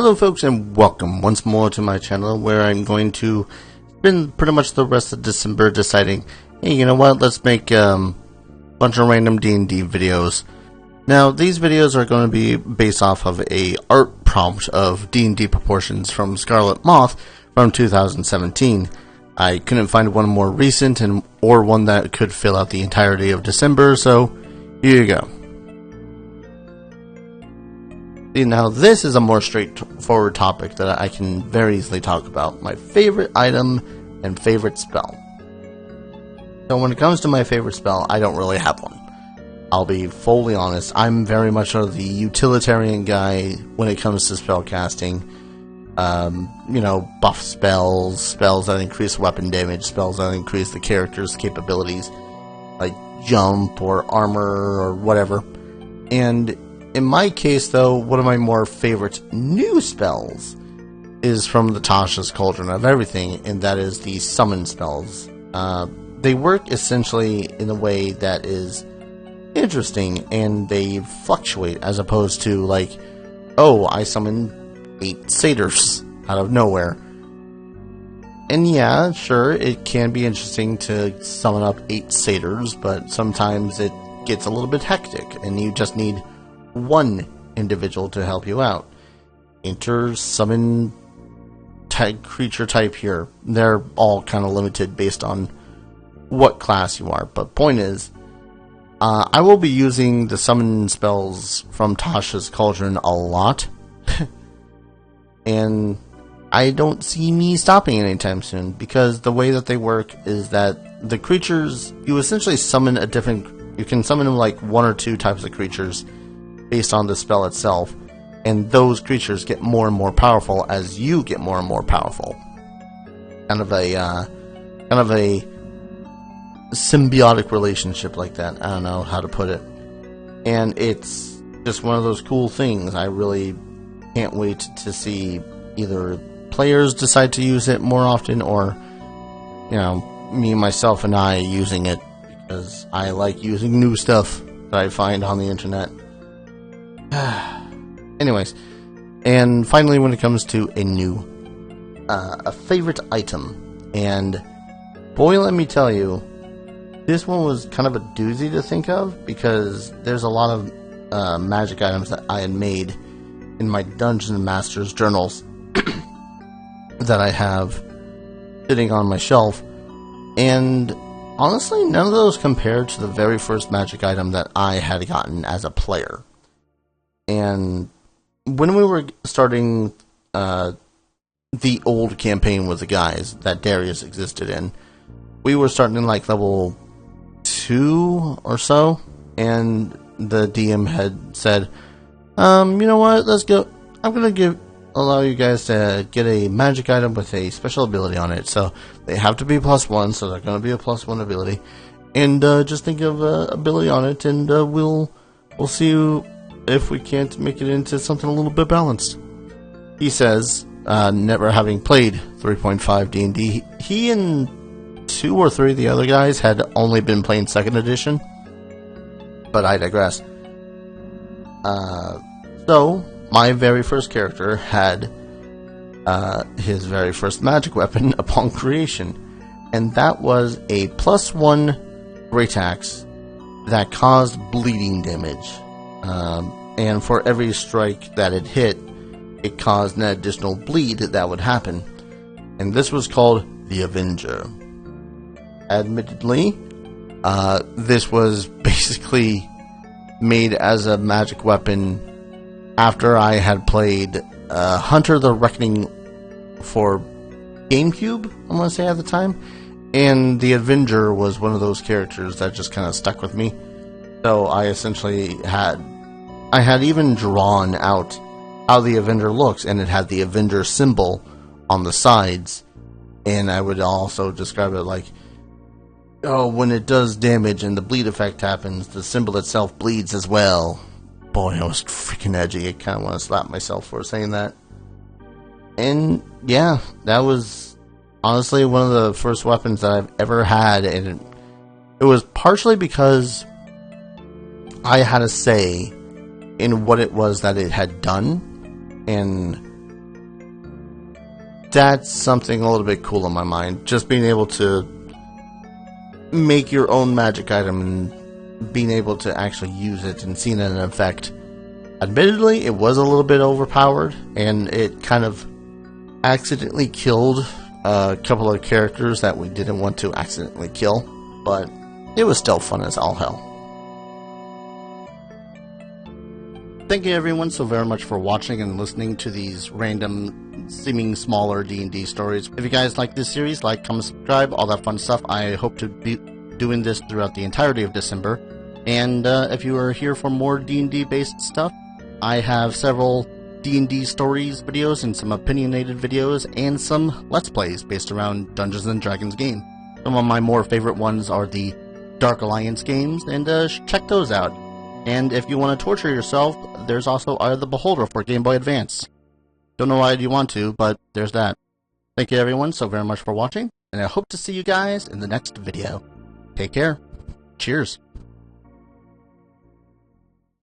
Hello folks, and welcome once more to my channel, where I'm going to spend pretty much the rest of December deciding, hey, you know what, let's make a bunch of random D&D videos. Now, these videos are going to be based off of a art prompt of D&D proportions from Scarlet Moth from 2017. I couldn't find one more recent or one that could fill out the entirety of December, so here you go. Now, this is a more straightforward topic that I can very easily talk about. My favorite item and favorite spell. So when it comes to my favorite spell, I don't really have one. I'll be fully honest, I'm very much of the utilitarian guy when it comes to spell casting. You know, buff spells, spells that increase weapon damage, spells that increase the character's capabilities, like jump or armor or whatever. And in my case, though, one of my more favorite new spells is from the Tasha's Cauldron of Everything, and that is the summon spells. They work essentially in a way that is interesting, and they fluctuate as opposed to, like, oh, I summon 8 satyrs out of nowhere. And yeah, sure, it can be interesting to summon up 8 satyrs, but sometimes it gets a little bit hectic, and you just need one individual to help you out. Enter summon creature type here. They're all kind of limited based on what class you are, but point is, I will be using the summon spells from Tasha's Cauldron a lot, and I don't see me stopping anytime soon, because the way that they work is that the creatures, you essentially summon you can summon like 1 or 2 types of creatures based on the spell itself, and those creatures get more and more powerful as you get more and more powerful. Kind of a symbiotic relationship like that. I don't know how to put it. And it's just one of those cool things. I really can't wait to see either players decide to use it more often, or, you know, me, myself, and I using it, because I like using new stuff that I find on the internet. Anyways, and finally, when it comes to a favorite item, and boy, let me tell you, this one was kind of a doozy to think of, because there's a lot of magic items that I had made in my Dungeon Master's journals that I have sitting on my shelf, and honestly, none of those compared to the very first magic item that I had gotten as a player. And when we were starting the old campaign with the guys that Darius existed in, we were starting in like level 2 or so, and the DM had said, you know what, let's go, I'm gonna allow you guys to get a magic item with a special ability on it, so they have to be +1, so they're gonna be a +1 ability, and just think of ability on it, and we'll see if we can't make it into something a little bit balanced. He says, never having played 3.5 D&D, he and 2 or 3 of the other guys had only been playing 2nd edition, but I digress. So, my very first character had his very first magic weapon upon creation, and that was a +1 great axe that caused bleeding damage. And for every strike that it hit, it caused an additional bleed that would happen. And this was called the Avenger. Admittedly, this was basically made as a magic weapon after I had played Hunter the Reckoning for GameCube, I want to say at the time. And the Avenger was one of those characters that just kind of stuck with me. So I essentially had even drawn out how the Avenger looks, and it had the Avenger symbol on the sides, and I would also describe it like, oh, when it does damage and the bleed effect happens, the symbol itself bleeds as well. Boy, I was freaking edgy. I kind of want to slap myself for saying that. And yeah, that was honestly one of the first weapons that I've ever had, and it was partially because I had a say in what it was that it had done, and that's something a little bit cool in my mind. Just being able to make your own magic item and being able to actually use it and seeing it in effect. Admittedly, it was a little bit overpowered, and it kind of accidentally killed a couple of characters that we didn't want to accidentally kill, but it was still fun as all hell. Thank you everyone so very much for watching and listening to these random, seeming smaller D&D stories. If you guys like this series, like, comment, subscribe, all that fun stuff. I hope to be doing this throughout the entirety of December. And if you are here for more D&D based stuff, I have several D&D stories videos and some opinionated videos and some Let's Plays based around Dungeons & Dragons game. Some of my more favorite ones are the Dark Alliance games, and check those out. And if you want to torture yourself, there's also Eye of the Beholder for Game Boy Advance. Don't know why you want to, but there's that. Thank you everyone so very much for watching, and I hope to see you guys in the next video. Take care. Cheers.